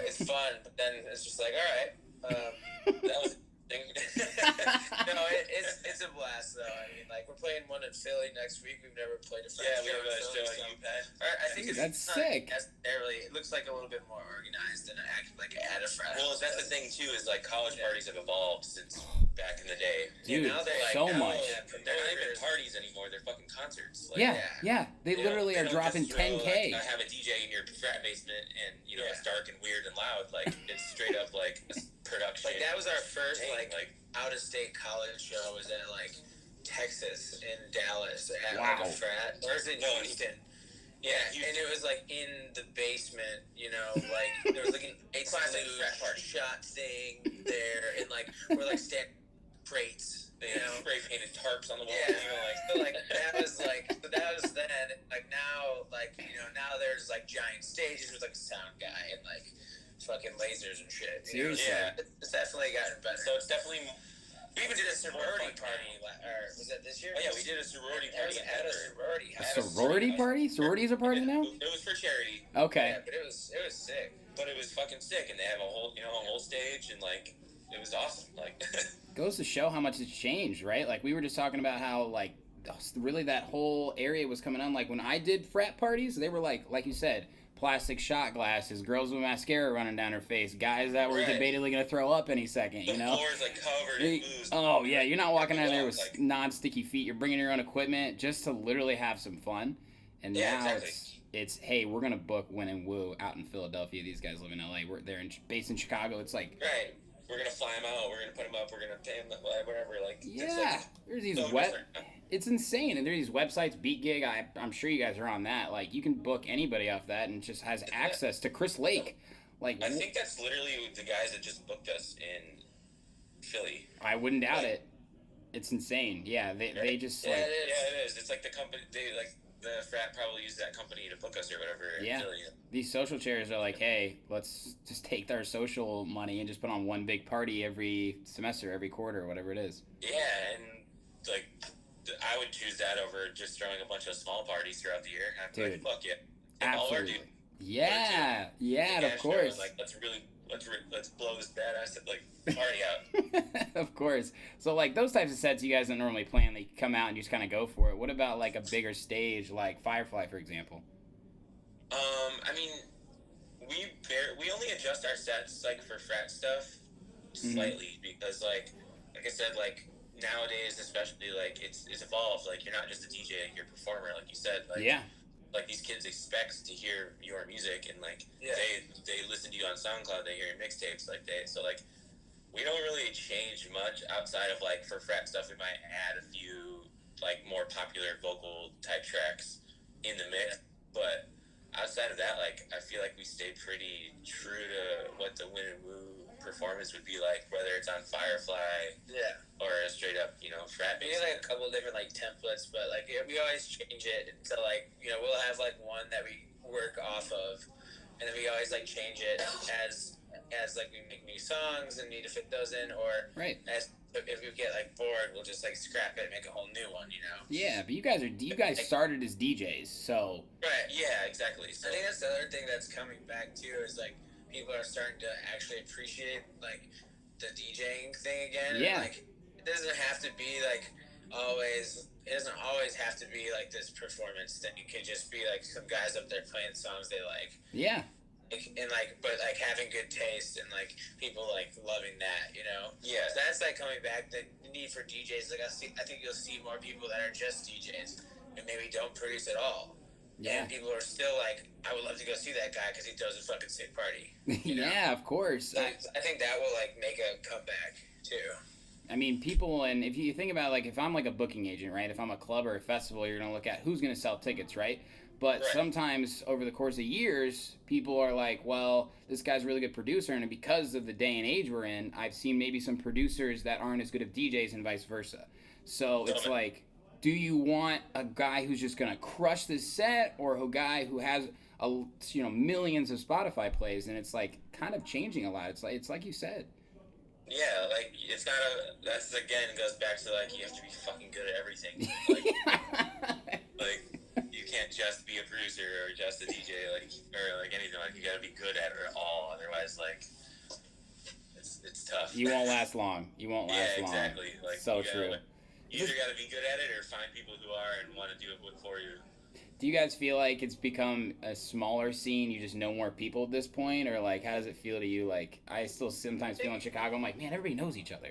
G: it's fun, but then it's just like, all right. That was... No, it's a blast though. I mean, like, we're playing one in Philly next week. We've never played a French
B: show. Yeah, we have a
G: Philly,
B: show at UPenn.
G: I think
C: that's sick.
G: Necessarily, it looks like a little bit more organized and act like at a frat.
B: Well, that's the thing too. Is like college parties have evolved since back in the day.
C: Dude,
B: now they're like,
C: so much.
B: They're not even parties anymore. They're fucking concerts. Like,
C: yeah. They literally are dropping $10K.
B: Like, have a DJ in your frat basement, and you know it's dark and weird and loud. Like it's straight up like a production.
G: Like that was our first
B: thing.
G: like out-of-state college show. Was at like Texas in Dallas at
C: Wow.
G: like a frat. Or was it Houston? Yeah,
B: Houston.
G: and it was like in the basement, you know, like there was like an
B: classic frat party
G: shot thing there, and like we're like stacked crates,
B: They
G: you know,
B: spray painted tarps on the wall.
G: Yeah.
B: You know, like
G: so like that was then. Like now, like you know, now there's like giant stages with like a sound guy and like fucking lasers and shit.
C: Seriously?
B: Yeah.
G: It's definitely gotten better.
B: So it's definitely.
G: We even did a sorority party. Or was that this year?
B: Oh yeah, we did a sorority party.
G: At a sorority.
C: A sorority party? Sororities are party now?
B: It was for charity.
C: Okay.
G: Yeah, but it was sick.
B: But it was fucking sick, and they have a whole stage, and like it was awesome. Like
C: Goes to show how much it's changed, right? Like we were just talking about how like really that whole area was coming on. Like when I did frat parties, they were like you said, plastic shot glasses, girls with mascara running down her face, guys that were debatably going to throw up any second, you know?
B: The floor's like covered in booze.
C: Oh, yeah, you're not walking out of there with non-sticky feet. You're bringing your own equipment just to literally have some fun. And now it's hey, we're going to book Win and Woo out in Philadelphia. These guys live in L.A. They're based in Chicago. It's like...
B: Right. We're going to fly them out. We're going to put them up. We're going to pay them, whatever. Like,
C: yeah. There's these it's insane. And there's these websites, BeatGig. I'm sure you guys are on that. Like, you can book anybody off that and it just has access to Chris Lake. Like,
B: I think that's literally the guys that just booked us in Philly.
C: I wouldn't doubt it. It's insane. Yeah, they just
B: yeah, it is. It's like the company. They like the frat probably used that company to book us or whatever.
C: Yeah. These social chairs are like, hey, let's just take our social money and just put on one big party every semester, every quarter, whatever it is.
B: Yeah, and like I would choose that over just throwing a bunch of small parties throughout the year. I'd be like, fuck yeah,
C: absolutely. Yeah, of course.
B: Like let's blow this badass like party out.
C: Of course. So like those types of sets you guys don't normally plan, they come out and you just kind of go for it. What about like a bigger stage like Firefly, for example?
B: I mean, we only adjust our sets like for frat stuff slightly because like I said, like nowadays especially like it's evolved. Like you're not just a DJ, you're a performer, like you said. Like, like these kids expect to hear your music, and like they listen to you on SoundCloud, they hear your mixtapes, like we don't really change much outside of like for frat stuff we might add a few like more popular vocal type tracks in the mix, but outside of that, like I feel like we stay pretty true to what the Win and Woo performance would be like, whether it's on Firefly or a straight up, you know, frat
G: We
B: bass.
G: have like a couple of different like templates, but like we always change it to like, you know, we'll have like one that we work off of, and then we always like change it as like we make new songs and need to fit those in, or as if we get like bored, we'll just like scrap it and make a whole new one, you know?
C: Yeah, but you guys started as DJs, so
B: Right, yeah, exactly. So
G: I think that's the other thing that's coming back too, is like people are starting to actually appreciate like the DJing thing again.
C: Yeah.
G: And, like it doesn't have to be like always. It doesn't always have to be like this performance thing. It could just be like some guys up there playing songs they like.
C: yeah.
G: And like, but like having good taste and like people like loving that, you know.
B: Yeah.
G: So that's like coming back. The need for DJs. Like I think you'll see more people that are just DJs and maybe don't produce at all.
C: Yeah.
G: And people are still like, I would love to go see that guy because he throws a fucking sick party.
C: Yeah, of course.
G: So I think that will like make a comeback too.
C: I mean, people, and if you think about, like, if I'm like a booking agent, right? If I'm a club or a festival, you're gonna look at who's gonna sell tickets, right? But sometimes over the course of years, people are like, well, this guy's a really good producer, and because of the day and age we're in, I've seen maybe some producers that aren't as good of DJs and vice versa. So it's like, do you want a guy who's just gonna crush this set, or a guy who has millions of Spotify plays? And it's like kind of changing a lot. It's like you said.
B: Yeah, like it's not that's again goes back to like you have to be fucking good at everything. Like you can't just be a producer or just a DJ, like or like anything. Like you got to be good at it all. Otherwise, like it's tough.
C: You won't last long. You won't last long.
B: Yeah, exactly. Like
C: so
B: you gotta,
C: true.
B: like, you either got to be good at it or find people who are and want to do it for you.
C: Do you guys feel like it's become a smaller scene? You just know more people at this point, or like how does it feel to you? Like I still sometimes feel in Chicago, I'm like, man, everybody knows each other.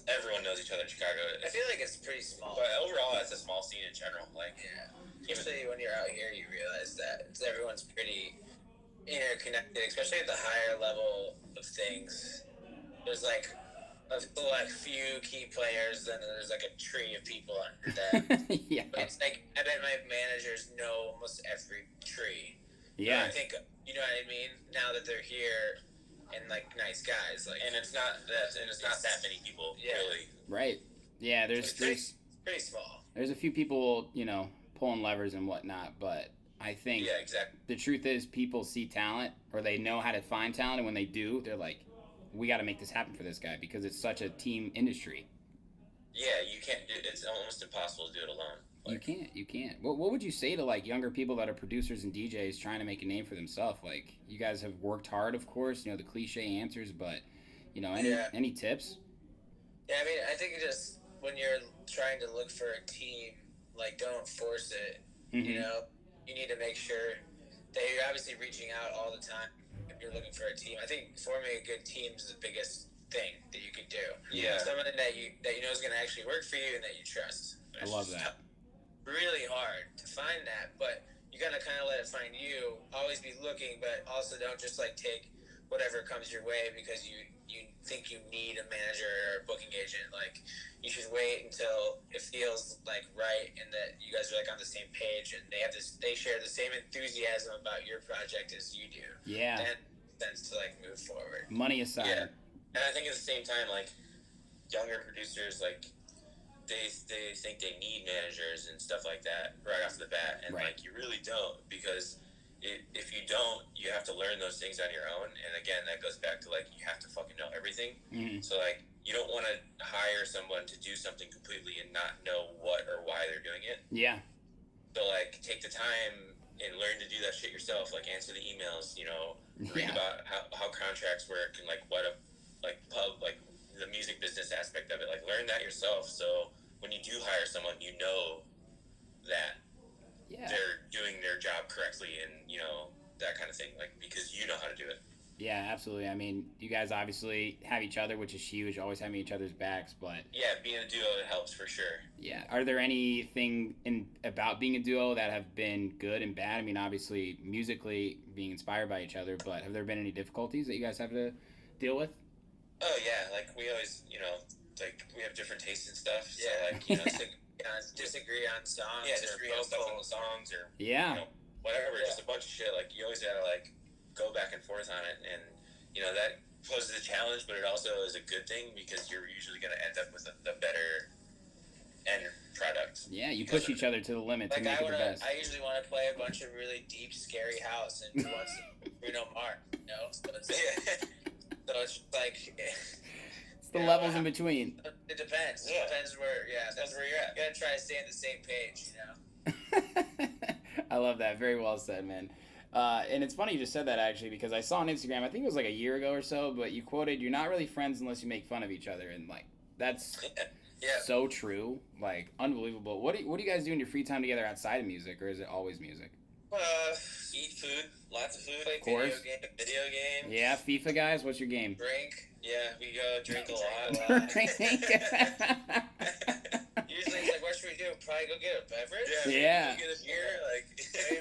B: Everyone knows each other in Chicago.
G: I feel like it's pretty small.
B: But overall, it's a small scene in general. Like,
G: Especially when you're out here, you realize that everyone's pretty interconnected, especially at the higher level of things. There's like a few key players, then there's like a tree of people under that.
C: Yeah.
G: But it's like, I bet my managers know almost every tree.
C: Yeah.
G: I think, you know what I mean? Now that they're here and like nice guys. Like,
B: and it's not that many people, really.
C: Right. Yeah, there's
G: pretty small.
C: There's a few people, pulling levers and whatnot, but I think
B: exactly.
C: The truth is people see talent, or they know how to find talent, and when they do, they're like, we got to make this happen for this guy because it's such a team industry.
B: Yeah, you can't do it. It's almost impossible to do it alone.
C: Like, you can't. What would you say to like younger people that are producers and DJs trying to make a name for themselves? Like, you guys have worked hard, of course, the cliche answers, but any tips?
G: Yeah, I mean, I think just when you're trying to look for a team, like, don't force it.
C: Mm-hmm.
G: You need to make sure that you're obviously reaching out all the time if you're looking for a team. I think forming a good team is the biggest thing that you could do.
B: Yeah.
G: Someone that you know is going to actually work for you and that you trust.
C: I love that.
G: Really hard to find that, but you got to kind of let it find you. Always be looking, but also don't just like take whatever comes your way because you think you need a manager or a booking agent. Like, you should wait until it feels like right and that you guys are like on the same page and they share the same enthusiasm about your project as you do.
C: Yeah.
G: Then it makes sense to like move forward.
C: Money aside.
B: Yeah. And I think at the same time, like, younger producers, like, they think they need managers and stuff like that right off the bat, and like you really don't, because if you don't, you have to learn those things on your own. And again, that goes back to like you have to fucking know everything.
C: Mm-hmm.
B: So like you don't want to hire someone to do something completely and not know what or why they're doing it.
C: Yeah.
B: So like take the time and learn to do that shit yourself. Like answer the emails. Read about how contracts work and like what the music business aspect of it. Like learn that yourself, so when you do hire someone, you know that they're doing their job correctly and that kind of thing, like because you know how to do it.
C: Yeah, absolutely. I mean, you guys obviously have each other, which is huge. Always having each other's backs, but
B: Yeah, being a duo helps for sure.
C: yeah. Are there anything about being a duo that have been good and bad? I mean, obviously musically being inspired by each other, but have there been any difficulties that you guys have to deal with?
B: Oh yeah, like we always, like we have different tastes and stuff. So like,
G: disagree on songs.
B: Yeah, disagree on stuff on the songs or
C: Yeah.
B: Whatever. Just a bunch of shit. Like you always gotta like go back and forth on it, and that poses a challenge, but it also is a good thing because you're usually gonna end up with the better end product.
C: Yeah, you push each other to the limit to make it the best.
G: I usually want to play a bunch of really deep, scary house, and he wants Bruno Mars, So it's like
C: it's the levels in between.
G: It depends.
B: Yeah.
G: It depends where. Yeah,
B: that's where you're at.
G: You gotta try to stay on the same page.
C: I love that. Very well said, man. And it's funny you just said that, actually, because I saw on Instagram, I think it was like a year ago or so, but you quoted, "You're not really friends unless you make fun of each other," and like that's so true. Like, unbelievable. What do you guys do in your free time together outside of music, or is it always music?
B: Eat food, lots of food.
C: Of course.
B: Video games.
C: Yeah, FIFA guys. What's your game?
G: Drink.
B: Yeah, we go drink a lot.
G: Usually it's like, what should we do? Probably go get a beverage?
C: Yeah.
B: Get a beer.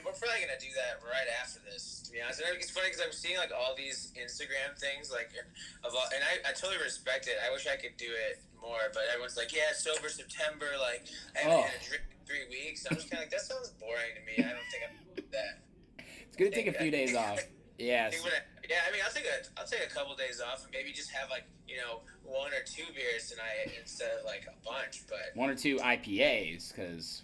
G: We're probably going to do that right after this, to be honest. And it's funny because I'm seeing like all these Instagram things, and I totally respect it. I wish I could do it more, but everyone's like, yeah, sober September, like, I haven't had a drink in 3 weeks. I'm just kind of like, that sounds boring to me. I don't think I'm going to do that.
C: It's good to take a few days off. Yes.
G: Yeah, I mean, I'll take a couple days off and maybe just have 1 or 2 beers tonight instead of like a bunch. But
C: 1 or 2 IPAs, because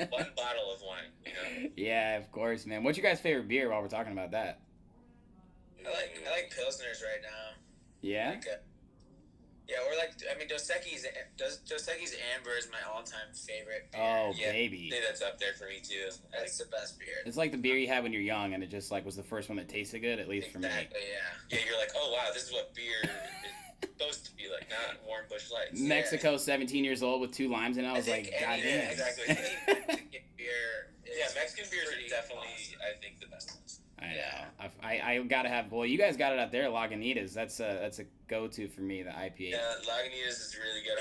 B: one bottle of wine.
C: Yeah, of course, man. What's your guys' favorite beer while we're talking about that?
G: I like Pilsners right now.
C: Yeah.
G: Or Dos Equis Amber is my all-time favorite beer.
C: Oh, baby.
B: That's up there for me too.
G: That's the best beer.
C: It's like the beer you had when you're young, and it just was the first one that tasted good, at least for me.
G: Exactly, yeah.
B: Yeah, you're like, oh wow, this is what beer is supposed to be like, not warm Busch Lights.
C: Mexico, 17 years old with 2 limes, and I was like, God damn.
B: Yeah, exactly.
G: Mexican beer.
B: Mexican beers are definitely, awesome. I think, the best ones.
C: I know. I gotta have. Well, you guys got it out there, Lagunitas. That's a go-to for me. The IPA.
B: Yeah, Lagunitas is really good.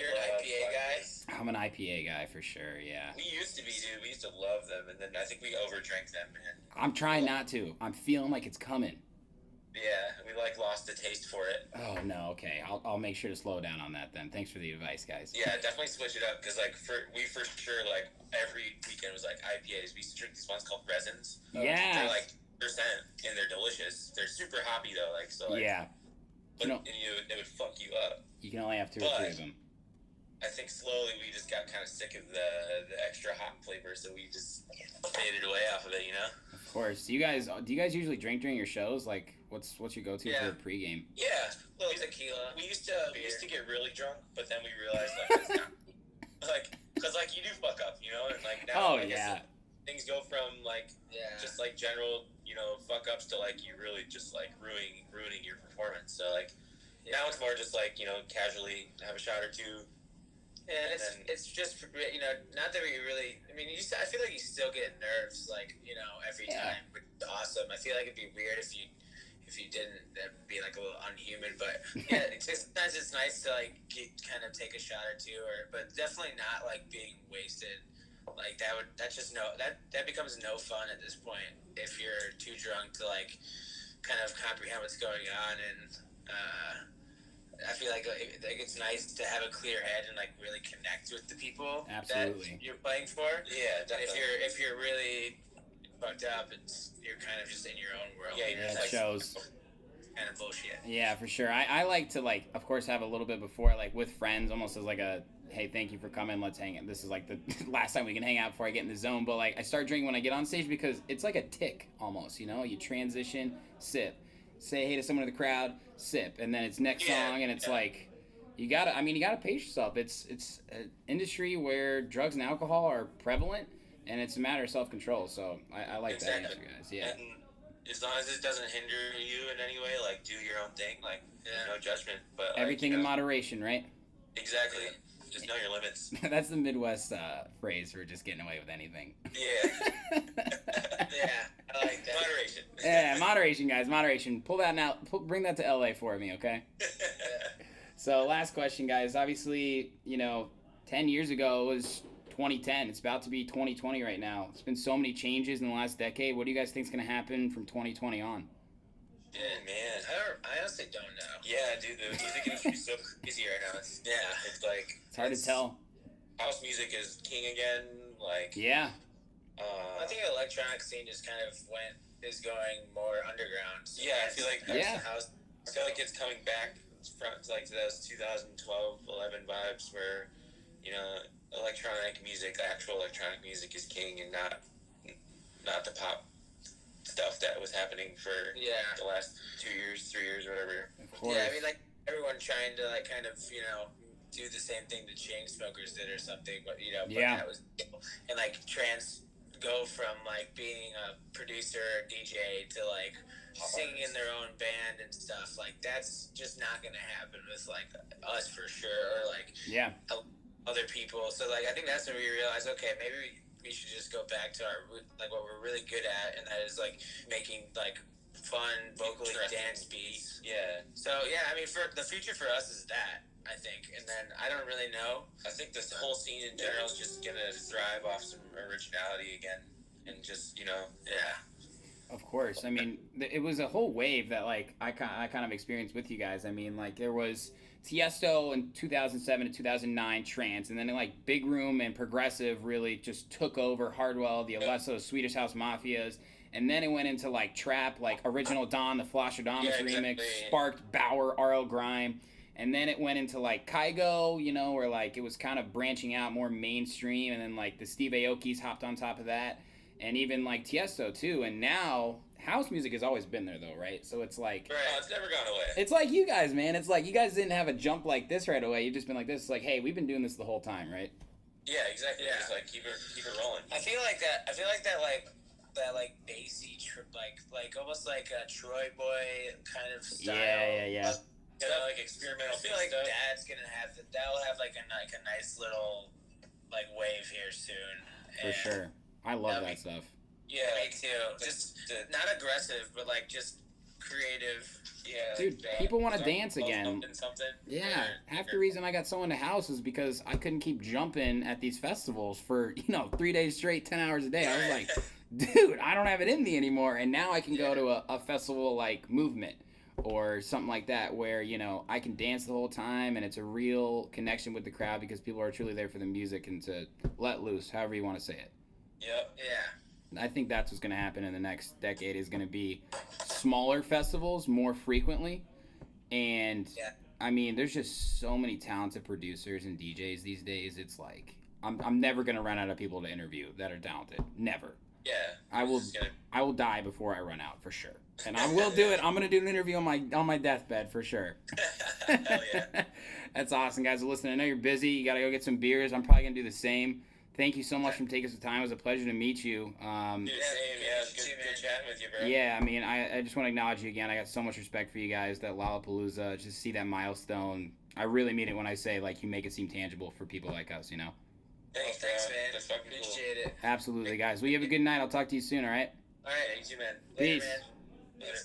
G: You're an IPA guy.
C: I'm an IPA guy for sure. Yeah.
B: We used to be, dude. We used to love them, and then I think we overdrank them, man.
C: I'm trying not to. I'm feeling like it's coming.
B: Yeah, we lost the taste for it.
C: Oh no. Okay. I'll make sure to slow down on that then. Thanks for the advice, guys.
B: Yeah, definitely switch it up because we for sure every weekend was IPAs. We used to drink these ones called resins.
C: Yeah.
B: They're percent and they're delicious. They're super hoppy though,
C: yeah.
B: But it would fuck you up.
C: You can only have 2 or 3 of them.
B: I think slowly we just got kind of sick of the extra hop flavor, so we just faded away off of it,
C: Of course. Do you guys usually drink during your shows? Like, what's your go-to for the pregame?
B: Yeah, little tequila. We used to get really drunk, but then we realized it's not because you do fuck up, and now things go from just general fuck ups to you really just ruining your performance. So now it's more just casually have a shot or 2.
G: And it's just not that we really. I mean, I feel like you still get nerves every time, which is awesome. I feel like it'd be weird if you didn't. That'd be a little unhuman. But yeah, sometimes it's nice to kind of take a shot or 2, but definitely not being wasted. That becomes no fun at this point if you're too drunk to kind of comprehend what's going on, and I feel like it's nice to have a clear head and really connect with the people that you're playing for.
B: Yeah, definitely.
G: If you're really fucked up, you're kind of just in your own world.
B: Yeah, you're
C: it shows.
G: Kind of bullshit.
C: Yeah, for sure. I like to of course, have a little bit before, with friends, almost as a, hey, thank you for coming, let's hang out. This is the last time we can hang out before I get in the zone. But I start drinking when I get on stage because it's like a tick almost. You transition, sip, say hey to someone in the crowd, sip, and then it's next song, and it's you gotta pace yourself. It's an industry where drugs and alcohol are prevalent, and it's a matter of self-control. So I like that answer, guys. Yeah.
B: And as long as it doesn't hinder you in any way, do your own thing, no judgment. But
C: everything in moderation, right?
B: Exactly. Just know your limits.
C: That's the Midwest phrase for just getting away with anything.
B: Yeah.
G: Yeah, I like that.
B: Moderation.
C: Yeah, moderation, guys, moderation. Pull that now. Bring that to LA for me, okay? So, last question, guys. Obviously, 10 years ago it was 2010. It's about to be 2020 right now. It's been so many changes in the last decade. What do you guys think is going to happen from 2020 on?
B: Yeah, man.
G: I honestly don't know.
B: Yeah, dude, the music industry is so crazy right now. It's like...
C: It's hard to tell.
B: House music is king again, like...
C: Yeah.
G: I think the electronic scene just kind of is going more underground. So
B: yeah, I feel like
G: house.
B: I feel like it's coming back from like to those 2012, 11 vibes where, electronic music, actual electronic music is king and not the pop stuff that was happening for the last 2 years, 3 years, whatever.
C: Of course.
G: Yeah, I mean, like everyone trying to like kind of do the same thing the Chainsmokers did or something, but but that was and like go from like being a producer or DJ to like singing in their own band and stuff. Like that's just not gonna happen with like us for sure, or like other people. So like I think that's when we realized, okay, maybe we should just go back to our like what we're really good at, and that is like making like fun vocally dance beats. Yeah. So yeah, I mean, for the future for us is that, I think, and then I don't really know.
B: I think this whole scene in general is just gonna thrive off some originality again, and just
C: Of course. I mean, it was a whole wave that like I kind of experienced with you guys. I mean, like there was Tiesto in 2007 to 2009 trance, and then like Big Room and Progressive really just took over. Hardwell, the Alesso, Swedish House Mafias. And then it went into like trap, like Original Dawn, the Flosstradamus remix, sparked Bauer, RL Grime. And then it went into like Kygo, where like it was kind of branching out more mainstream. And then like the Steve Aokis hopped on top of that. And even like Tiesto too. And now house music has always been there though, right? So it's like...
B: Right. Oh, it's never gone away.
C: It's like you guys, man. It's like you guys didn't have a jump like this right away. You've just been like this. It's like, hey, we've been doing this the whole time, right?
B: Yeah, exactly. Yeah. Just like keep it rolling.
G: I feel like that like bassy like almost like a Troy Boy kind of style.
C: Yeah.
B: Like experimental.
G: I feel like that's gonna that'll have like a nice little like wave here soon.
C: For sure. I love that stuff.
G: Yeah, me too. Just not aggressive, but like just creative. Yeah,
C: dude, people want to dance again.
G: Something.
C: Yeah, half the reason I got so into house is because I couldn't keep jumping at these festivals for 3 days straight, 10 hours a day. I was like, dude, I don't have it in me anymore. And now I can go to a festival like Movement or something like that where I can dance the whole time and it's a real connection with the crowd because people are truly there for the music and to let loose, however you want to say it.
B: Yep.
G: Yeah.
C: I think that's what's going to happen in the next decade is going to be smaller festivals more frequently. And, I mean, there's just so many talented producers and DJs these days. It's like, I'm never going to run out of people to interview that are talented. Never.
B: Yeah.
C: I will die before I run out, for sure. And I will do it. I'm going to do an interview on my deathbed, for sure.
B: Hell yeah.
C: That's awesome, guys. Listen, I know you're busy. You got to go get some beers. I'm probably going to do the same. Thank you so much for taking some time. It was a pleasure to meet you.
B: Dude, same. Yeah, good chatting with you, bro.
C: Yeah, I mean, I just want to acknowledge you again. I got so much respect for you guys. That Lollapalooza, just see that milestone. I really mean it when I say, like, you make it seem tangible for people like us,
B: Thanks,
G: man.
B: That's fucking cool.
G: Appreciate it.
C: Absolutely, guys. Well, you have a good night. I'll talk to you soon, all right?
G: All right.
B: Thank you, man.
C: Peace.
G: Later, man.
B: Later.